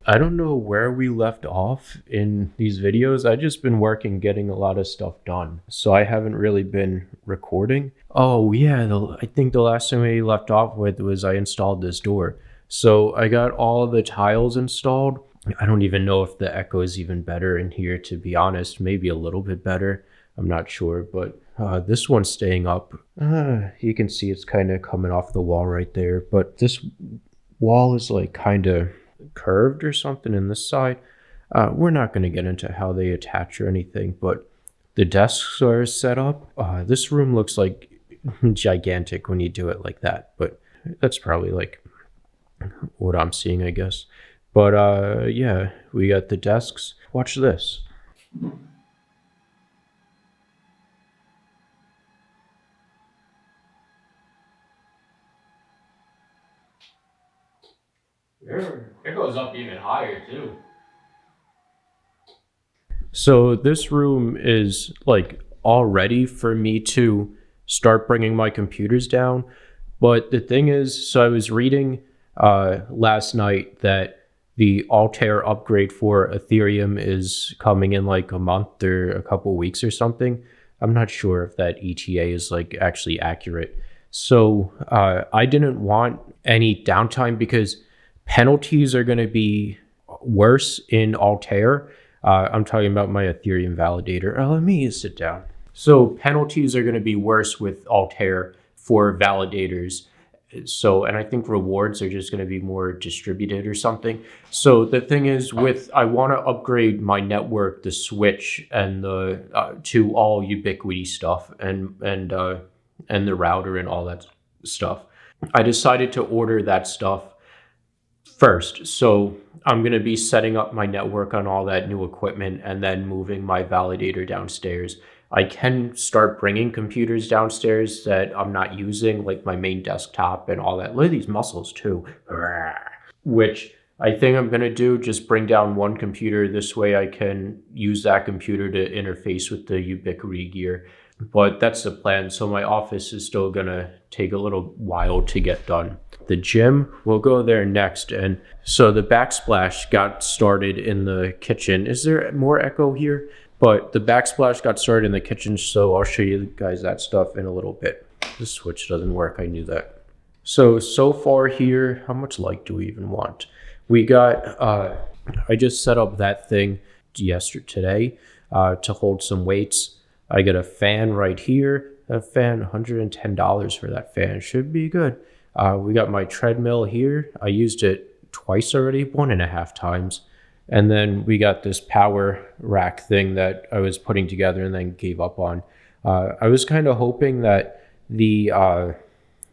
I don't know where we left off in these videos. I just been working, getting a lot of stuff done. So I haven't really been recording. Oh yeah, I think the last thing we left off with was I installed this door. So I got all the tiles installed. I don't even know if the echo is even better in here, to be honest. Maybe a little bit better. I'm not sure, but this one's staying up. You can see it's kind of coming off the wall right there, but this wall is like kind of curved or something in this side. We're not going to get into how they attach or anything, but the desks are set up. This room looks like gigantic when you do it like that, but that's probably like what I'm seeing, I guess. But yeah, we got the desks. Watch this. It goes up even higher too. So this room is like all ready for me to start bringing my computers down. But the thing is, so I was reading last night that the Altair upgrade for Ethereum is coming in like a month or a couple of weeks or something. I'm not sure if that ETA is like actually accurate. So I didn't want any downtime because penalties are going to be worse in Altair. I'm talking about my Ethereum validator. Let me sit down. So penalties are going to be worse with Altair for validators. So, and I think rewards are just going to be more distributed or something. So the thing is I want to upgrade my network, the switch and the, to all Ubiquity stuff and the router and all that stuff. I decided to order that stuff first. So I'm going to be setting up my network on all that new equipment and then moving my validator downstairs. I can start bringing computers downstairs that I'm not using, like my main desktop and all that. Look at these muscles too. Which I think I'm going to do, just bring down one computer. This way I can use that computer to interface with the Ubiquity gear. But that's the plan. So my office is still going to take a little while to get done. The gym, we'll go there next. And so the Backsplash got started in the kitchen. Is there more echo here? But the Backsplash got started in the kitchen, so I'll show you guys that stuff in a little bit. This switch doesn't work, I knew that. So far here, how much light do we even want? We got, I just set up that thing today to hold some weights. I got a fan right here. That fan, $110 for that fan. Should be good. We got my treadmill here. I used it twice already, 1.5 times. And then we got this power rack thing that I was putting together and then gave up on. I was kind of hoping that the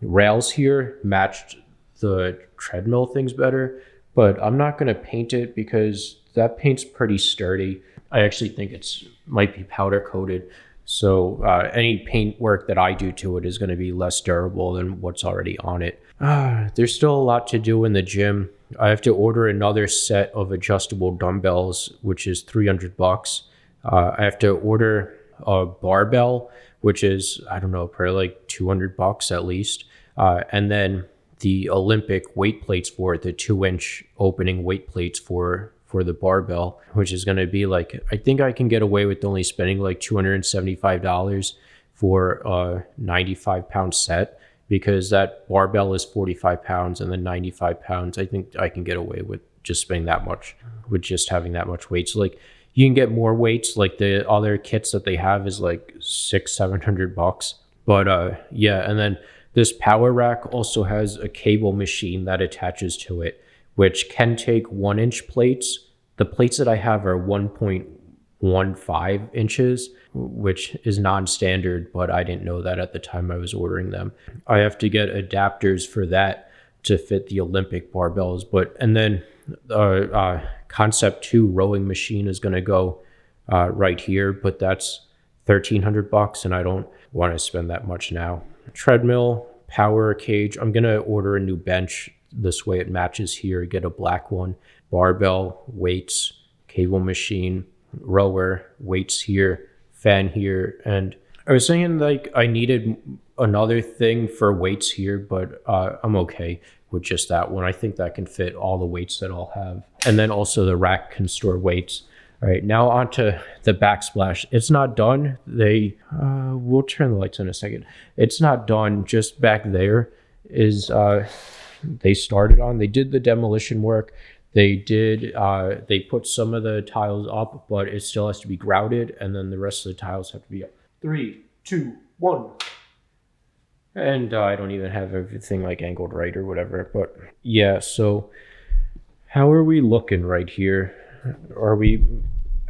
rails here matched the treadmill things better, but I'm not going to paint it because that paint's pretty sturdy. I actually think it's might be powder coated. So any paint work that I do to it is going to be less durable than what's already on it. There's still a lot to do in the gym. I have to order another set of adjustable dumbbells, which is $300. I have to order a barbell, which is, I don't know, probably like $200 at least. And then the Olympic weight plates for it, the 2-inch opening weight plates for the barbell, which is going to be like, I think I can get away with only spending like $275 for a 95-pound set, because that barbell is 45 pounds and then 95 pounds. I think I can get away with just spending that much, with just having that much weight. So like you can get more weights, like the other kits that they have is like $600-700. But yeah, and then this power rack also has a cable machine that attaches to it, which can take 1-inch plates. The plates that I have are 1.15 inches, which is non-standard, but I didn't know that at the time I was ordering them. I have to get adapters for that to fit the Olympic barbells. And then Concept 2 rowing machine is going to go right here, but that's $1,300 and I don't want to spend that much now. Treadmill, power cage. I'm going to order a new bench. This way it matches here. Get a black one. Barbell, weights, cable machine, rower, weights here, fan here. And I was saying like I needed another thing for weights here, but I'm okay with just that one. I think that can fit all the weights that I'll have. And then also the rack can store weights. All right, now onto the backsplash. It's not done. We'll turn the lights in a second. It's not done. Just back there is, they started on. They did the demolition work. They put some of the tiles up, but it still has to be grouted, and then the rest of the tiles have to be up. 3, 2, 1. And I don't even have everything like angled right or whatever, but yeah, so how are we looking right here? Are we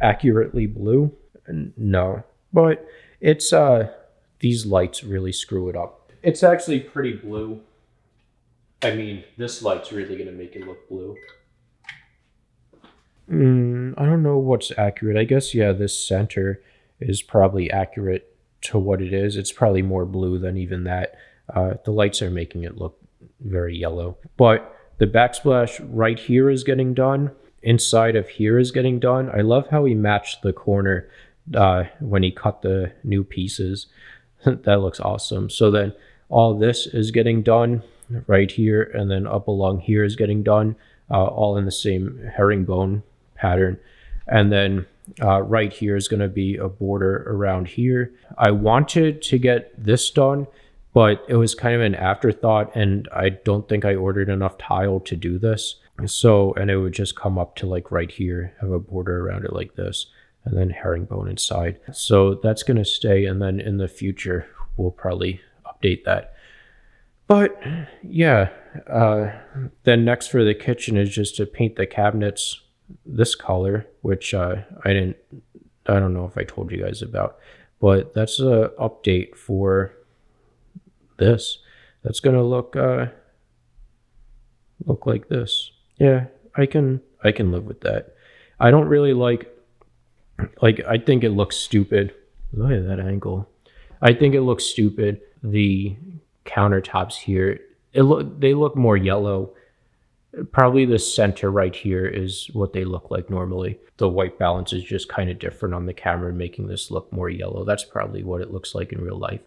accurately blue? No, but it's these lights really screw it up. It's actually pretty blue. I mean, this light's really gonna make it look blue. I don't know what's accurate. I guess, yeah, this center is probably accurate to what it is. It's probably more blue than even that. The lights are making it look very yellow, but the backsplash right here is getting done. Inside of here is getting done. I love how he matched the corner when he cut the new pieces. That looks awesome. So then all this is getting done right here, and then up along here is getting done, all in the same herringbone pattern. And then right here is going to be a border around here. I wanted to get this done, but it was kind of an afterthought, and I don't think I ordered enough tile to do this. So, and it would just come up to like right here, have a border around it like this, and then herringbone inside. So that's going to stay, and then in the future, we'll probably update that. But yeah, then next for the kitchen is just to paint the cabinets this color, which I don't know if I told you guys about, but that's a update for this. That's gonna look like this. Yeah, I can live with that. I don't really like I think it looks stupid. Look at that angle. I think it looks stupid. The countertops here, they look more yellow. Probably the center right here is what they look like normally. The white balance is just kind of different on the camera, making this look more yellow. That's probably what it looks like in real life.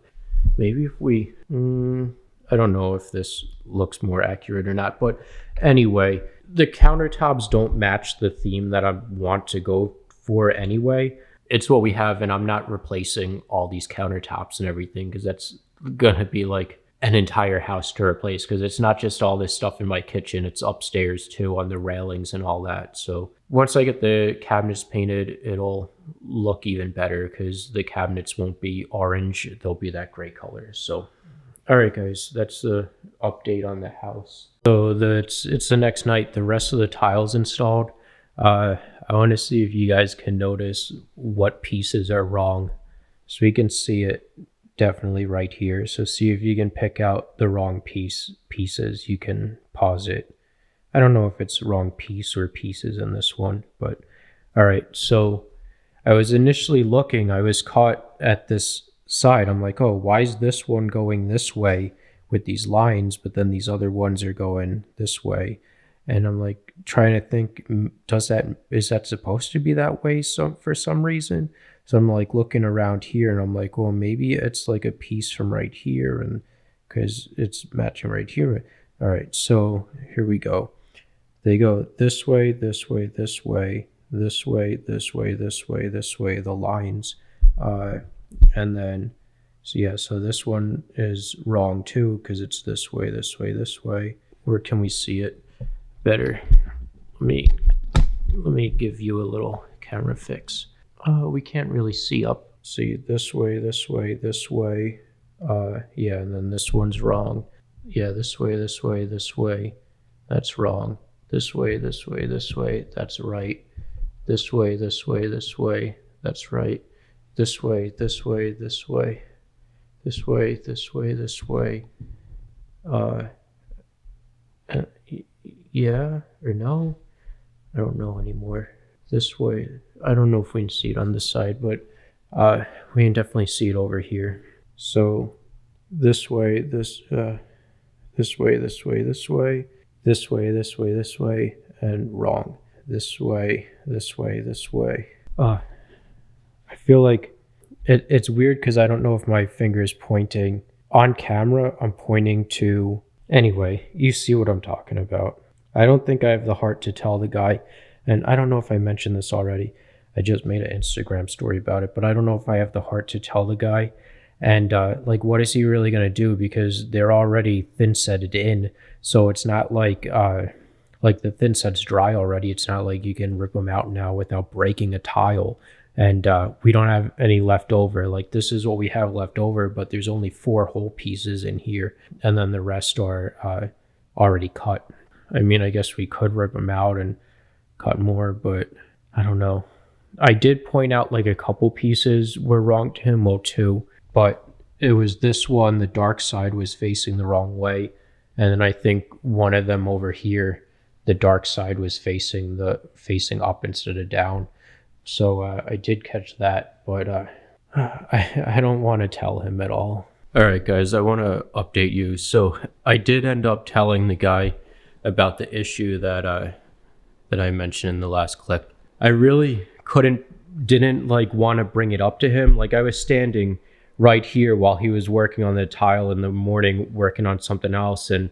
Maybe if we, I don't know if this looks more accurate or not, but anyway, the countertops don't match the theme that I want to go for anyway. It's what we have, and I'm not replacing all these countertops and everything, because that's gonna be like an entire house to replace, because it's not just all this stuff in my kitchen, it's upstairs too on the railings and all that. So once I get the cabinets painted, it'll look even better, because the cabinets won't be orange, they'll be that gray color. So all right guys, that's the update on the house. So it's the next night. The rest of the tiles installed. I want to see if you guys can notice what pieces are wrong, so we can see it definitely right here. So see if you can pick out the wrong pieces. You can pause it. I don't know if it's wrong piece or pieces in this one, but all right. So I was initially looking, I was caught at this side. I'm like, oh, why is this one going this way with these lines, but then these other ones are going this way? And I'm like trying to think, is that supposed to be that way for some reason? So I'm like looking around here, and I'm like, well, maybe it's like a piece from right here, and because it's matching right here. All right, so here we go. They go this way, this way, this way, this way, this way, this way, this way, the lines. And then, so yeah, so this one is wrong too, because it's this way, this way, this way. Where can we see it better? Let me give you a little camera fix. We can't really see up. See, this way, this way, this way. Yeah, and then this one's wrong. Yeah, this way, this way, this way. That's wrong. This way, this way, this way. That's right. This way, this way, this way. That's right. This way, this way, this way. This way, this way, this way. Yeah or no? I don't know anymore. This way. I don't know if we can see it on this side, but we can definitely see it over here. So this way, this way, this way, this way, this way, this way, this way, and wrong. This way, this way, this way. I feel like it's weird because I don't know if my finger is pointing. On camera, I'm pointing to Anyway, you see what I'm talking about. I don't think I have the heart to tell the guy, and I don't know if I mentioned this already. I just made an Instagram story about it, but I don't know if I have the heart to tell the guy. And like, what is he really gonna do? Because they're already thin setted in, so it's not like the thin set's dry already. It's not like you can rip them out now without breaking a tile. And we don't have any left over. Like, this is what we have left over, but there's only 4 whole pieces in here, and then the rest are already cut. I mean, I guess we could rip them out and cut more, but I don't know. I did point out like a couple pieces were wrong to him, well, 2, but it was this one, the dark side was facing the wrong way, and then I think one of them over here, the dark side was facing up instead of down. So I did catch that, but I don't want to tell him at all. All right, guys, I want to update you. So I did end up telling the guy about the issue that I mentioned in the last clip. I really didn't like want to bring it up to him. Like, I was standing right here while he was working on the tile in the morning, working on something else, and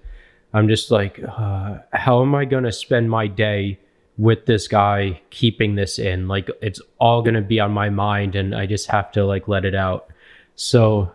I'm just like, how am I gonna spend my day with this guy keeping this in? Like, it's all gonna be on my mind, and I just have to like let it out. So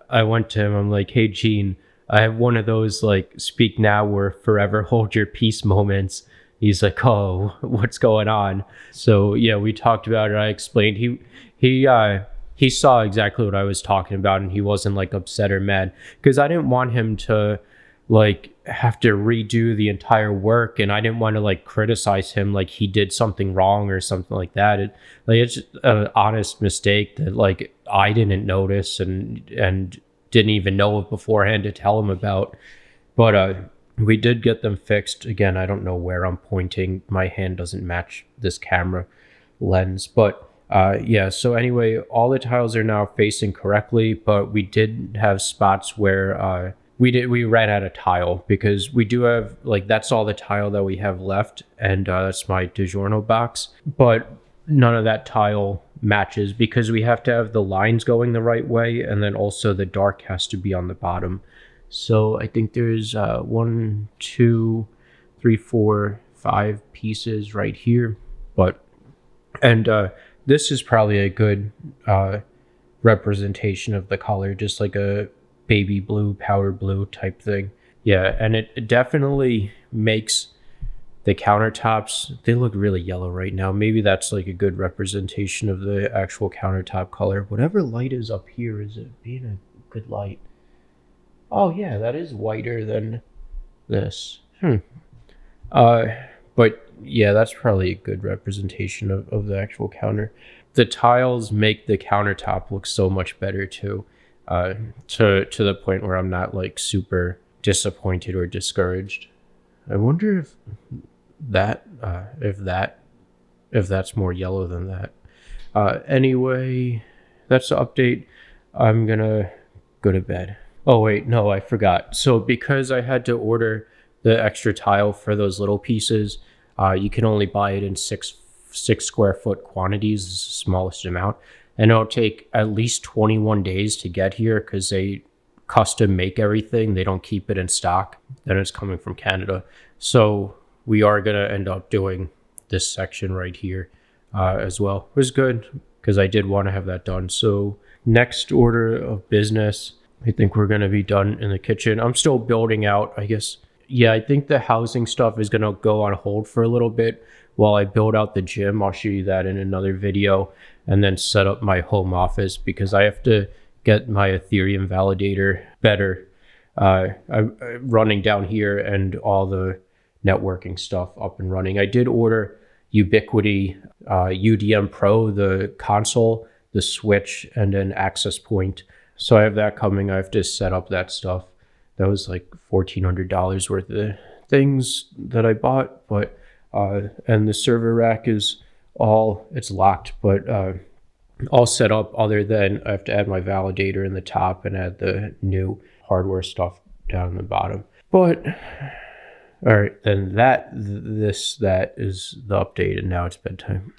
I went to him. I'm like, hey, Gene, I have one of those like speak now or forever hold your peace moments. He's like, oh, what's going on? So yeah, we talked about it. I explained. He saw exactly what I was talking about, and he wasn't like upset or mad, because I didn't want him to like have to redo the entire work, and I didn't want to like criticize him like he did something wrong or something like that. It's just an honest mistake that like I didn't notice and didn't even know of beforehand to tell him about. But we did get them fixed. Again, I don't know where I'm pointing. My hand doesn't match this camera lens, but yeah. So anyway, all the tiles are now facing correctly, but we did have spots where we ran out of tile, because we do have like, that's all the tile that we have left, and that's my DiGiorno box, but none of that tile matches because we have to have the lines going the right way, and then also the dark has to be on the bottom. So I think there's 1, 2, 3, 4, 5 pieces right here, and this is probably a good representation of the color, just like a baby blue, powder blue type thing. Yeah, and it definitely makes the countertops, they look really yellow right now. Maybe that's like a good representation of the actual countertop color. Whatever light is up here, is it being a good light? Oh yeah, that is whiter than this. But yeah, that's probably a good representation of the actual counter. The tiles make the countertop look so much better too. To the point where I'm not like super disappointed or discouraged. I wonder if that's more yellow than that. Anyway, that's the update. I'm gonna go to bed. Oh wait, no, I forgot. So because I had to order the extra tile for those little pieces, you can only buy it in six square foot quantities, the smallest amount. And it'll take at least 21 days to get here because they custom make everything. They don't keep it in stock. Then it's coming from Canada. So we are going to end up doing this section right here as well. It was good because I did want to have that done. So next order of business, I think we're going to be done in the kitchen. I'm still building out, I guess. Yeah, I think the housing stuff is going to go on hold for a little bit while I build out the gym. I'll show you that in another video. And then set up my home office because I have to get my Ethereum validator better. I'm running down here and all the networking stuff up and running. I did order Ubiquiti UDM Pro, the console, the switch, and an access point. So I have that coming. I have to set up that stuff. That was like $1,400 worth of things that I bought, but and the server rack is it's locked, but all set up, other than I have to add my validator in the top and add the new hardware stuff down in the bottom. But all right, then that is the update, and now it's bedtime.